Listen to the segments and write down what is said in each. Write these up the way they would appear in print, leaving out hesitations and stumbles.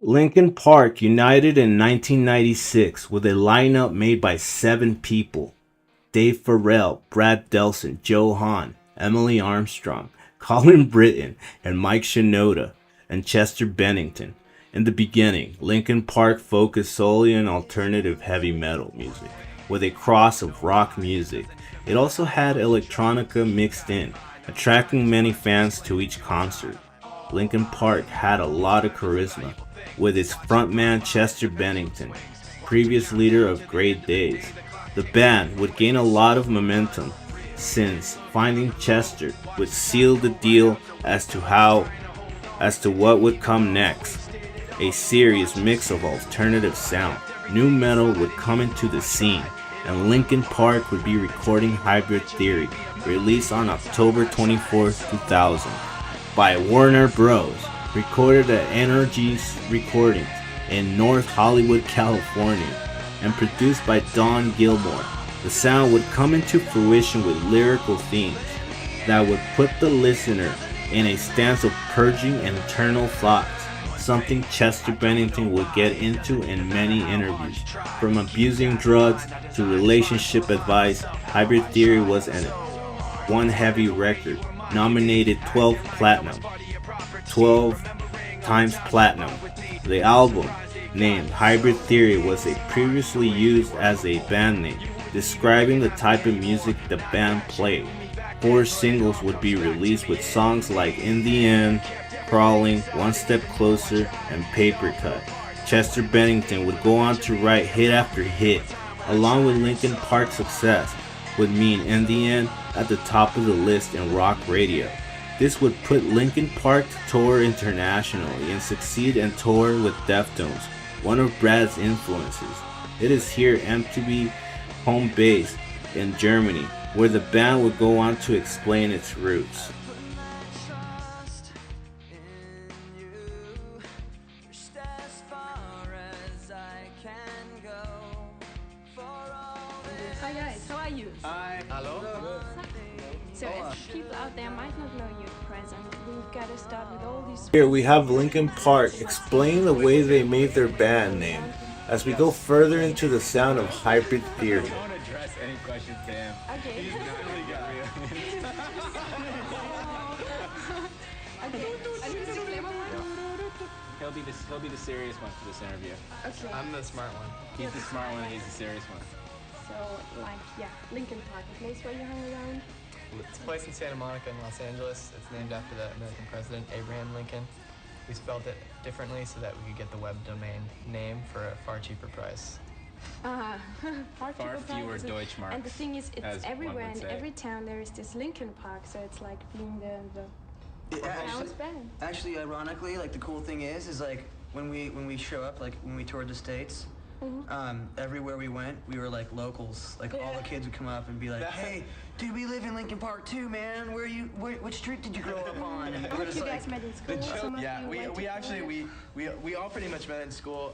Linkin Park united in 1996 with a lineup made by 7 people: Dave Farrell, Brad Delson, Joe Hahn, Emily Armstrong, Colin Britton, and Mike Shinoda, and Chester Bennington. In the beginning, Linkin Park focused solely on alternative heavy metal music, with a cross of rock music. It also had electronica mixed in, attracting many fans to each concert. Linkin Park had a lot of charisma, with its frontman Chester Bennington, previous leader of Great Days. The band would gain a lot of momentum since finding Chester would seal the deal as to what would come next. A serious mix of alternative sound, new metal would come into the scene, and Linkin Park would be recording Hybrid Theory, released on October 24, 2000, by Warner Bros., recorded at Energy's Recordings in North Hollywood, California, and produced by Don Gilmore. The sound would come into fruition with lyrical themes that would put the listener in a stance of purging internal thoughts, something Chester Bennington would get into in many interviews. From abusing drugs to relationship advice, Hybrid Theory was an one heavy record, nominated 12 times platinum. The album, named Hybrid Theory, was previously used as a band name, describing the type of music the band played. 4 singles would be released with songs like In the End, Crawling, One Step Closer, and Paper Cut. Chester Bennington would go on to write hit after hit, along with Linkin Park's success, would mean In the End at the top of the list in rock radio. This would put Linkin Park to tour internationally and succeed and tour with Deftones, one of Brad's influences. It is here MTV home base in Germany, where the band would go on to explain its roots. Hi guys, how are you? Hi. Hello. So as people out there might not know your present, we've got to start with all these. Here we have Linkin Park explain the way they made their band name as we go further into the sound of Hybrid Theory. Don't address any questions to him. Okay. He's not really got real. Okay. Are you the clever one? He'll be the serious one for this interview. Okay. I'm the smart one. He's the smart one and he's the serious one. So like Linkin Park, a place where you hung around. It's a place in Santa Monica in Los Angeles. It's named after the American president, Abraham Lincoln. We spelled it differently so that we could get the web domain name for a far cheaper price. Far Far cheaper fewer prices. Deutschmarks. And the thing is, as it's one everywhere. would In say. every town there is this Linkin Park, so it's like being the town's band. Actually, ironically, like the cool thing is like when we show up, like when we toured the States, everywhere we went, we were like locals. Like all the kids would come up and be like, "Hey, dude, we live in Lincoln Park too, man. Which street did you grow up on?" And we're You just guys like, met in school. Some of Yeah, you went we to actually college. we all pretty much met in school,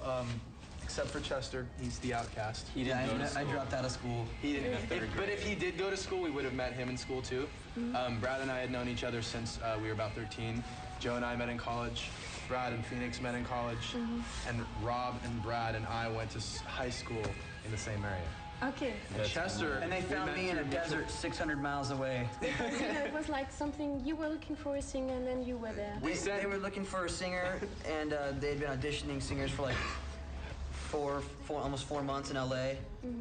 except for Chester. He's the outcast. He didn't go to school. I dropped out of school. He didn't. In the third But grade. if he did go to school, we would have met him in school too. Brad and I had known each other since we were about 13. Joe and I met in college. Brad and Phoenix met in college. And Rob and Brad and I went to high school in the same area. Okay. And Chester. And they we found met me in a through mutual- desert 600 miles away. So it was like something you were looking for a singer, and then you were there. They were looking for a singer, and they'd been auditioning singers for like almost 4 months in LA,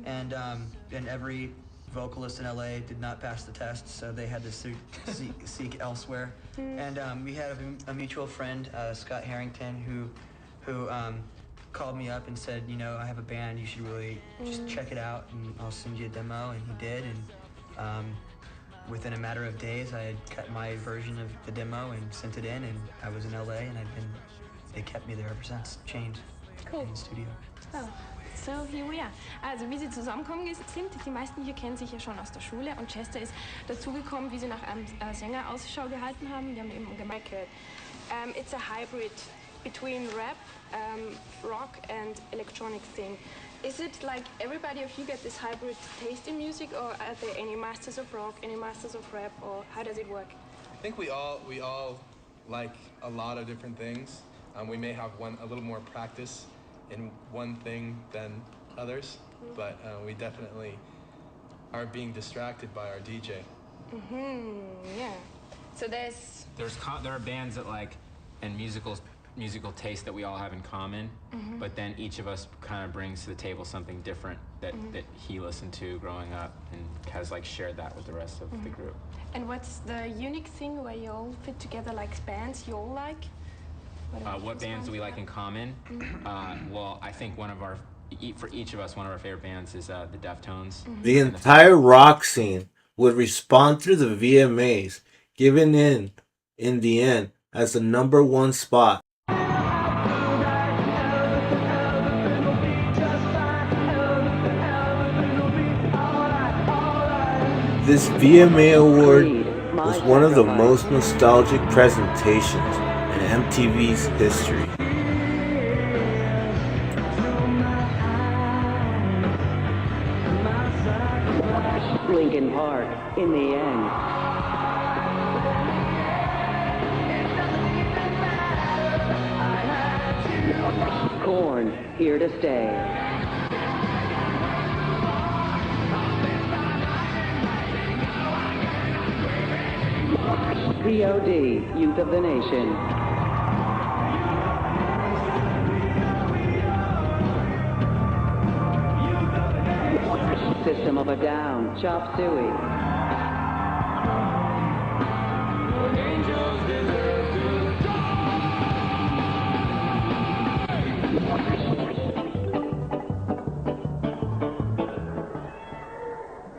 and every vocalist in LA did not pass the test, so they had to seek elsewhere. And we had a mutual friend, Scott Harrington, who called me up and said, you know, I have a band, you should really just check it out, and I'll send you a demo, and he did, and within a matter of days, I had cut my version of the demo and sent it in, and I was in LA, and they kept me there ever since, chained Cool. in the studio. Oh, so here we are. Also wie sie zusammengekommen sind, die meisten hier kennen sich ja schon aus der Schule und Chester ist dazugekommen, wie sie nach einem Sänger Ausschau gehalten haben. Die haben eben gemerkt, it's a hybrid between rap, rock and electronic thing. Is it like everybody of you get this hybrid taste in music, or are there any masters of rock, any masters of rap, or how does it work? I think we all like a lot of different things. We may have a little more practice in one thing than others, but we definitely are being distracted by our DJ. Yeah. So there are bands that like, and musical taste that we all have in common, but then each of us kind of brings to the table something different that he listened to growing up and has like shared that with the rest of the group. And what's the unique thing where you all fit together, like bands you all like? What bands do we like in common? Well, I think for each of us, one of our favorite bands is the Deftones. The entire rock scene would respond through the VMAs, giving in the end, as the #1 spot. This VMA award was one of the most nostalgic presentations in MTV's history. Linkin Park, in the end. Korn, here to stay. POD, Youth of the Nation. System of a Down, Chop Suey.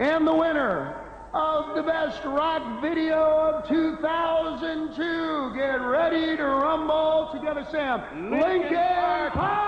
And the winner of the Best Rock Video of 2002, get ready to rumble together, Sam. Linkin Park!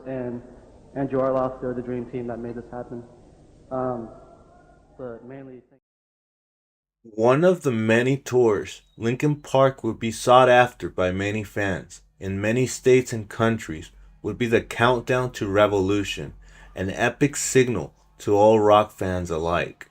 And Andrew Arloff, they're the dream team that made this happen. But mainly... One of the many tours, Linkin Park would be sought after by many fans in many states and countries, would be the countdown to revolution, an epic signal to all rock fans alike.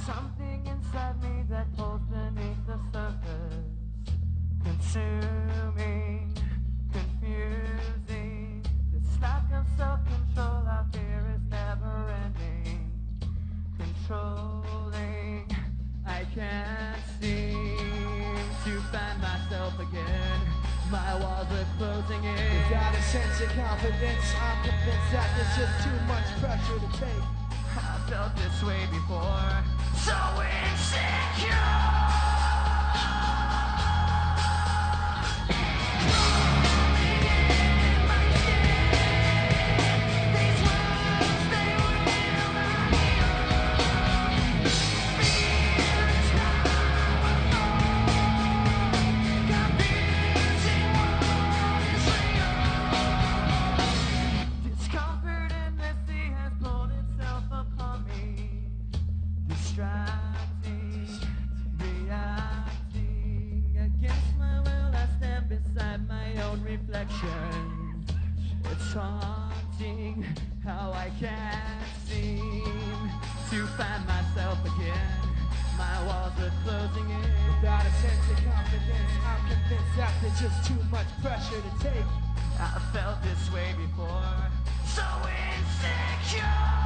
Something inside me that pulls beneath the surface, consuming, confusing. This lack of self-control I fear is never ending, controlling. I can't seem to find myself again. My walls are closing in. Without a sense of confidence, I'm convinced that there's just too much pressure to take. I felt this way before, so insecure. It's haunting. asking how I can't seem to find myself again. My walls are closing in. Without a sense of confidence, I'm convinced that there's just too much pressure to take. I felt this way before. So insecure.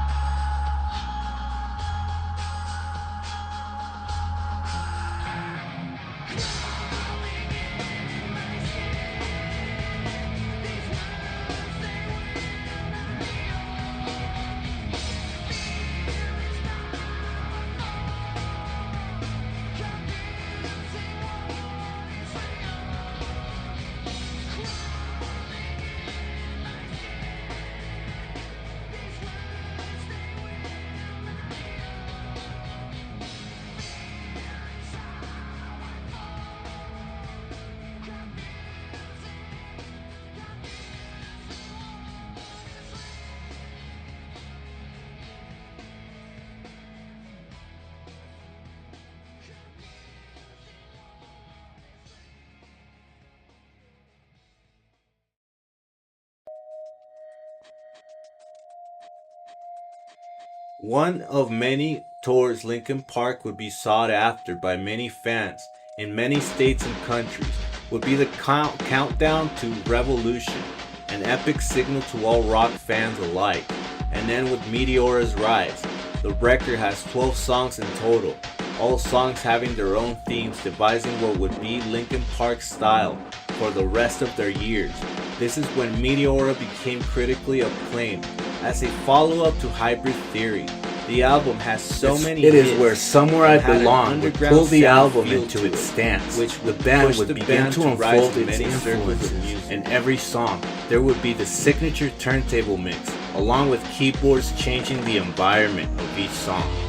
One of many tours, Linkin Park would be sought after by many fans in many states and countries, would be the countdown to Revolution, an epic signal to all rock fans alike. And then with Meteora's Rise, the record has 12 songs in total, all songs having their own themes, devising what would be Linkin Park's style for the rest of their years. This is when Meteora became critically acclaimed. As a follow-up to Hybrid Theory, the album has so many hits. It is where Somewhere I Belong would pull the album into its stance, which the band push would the begin band to to rise unfold in its many circles of influences. music. In every song, there would be the signature turntable mix, along with keyboards changing the environment of each song.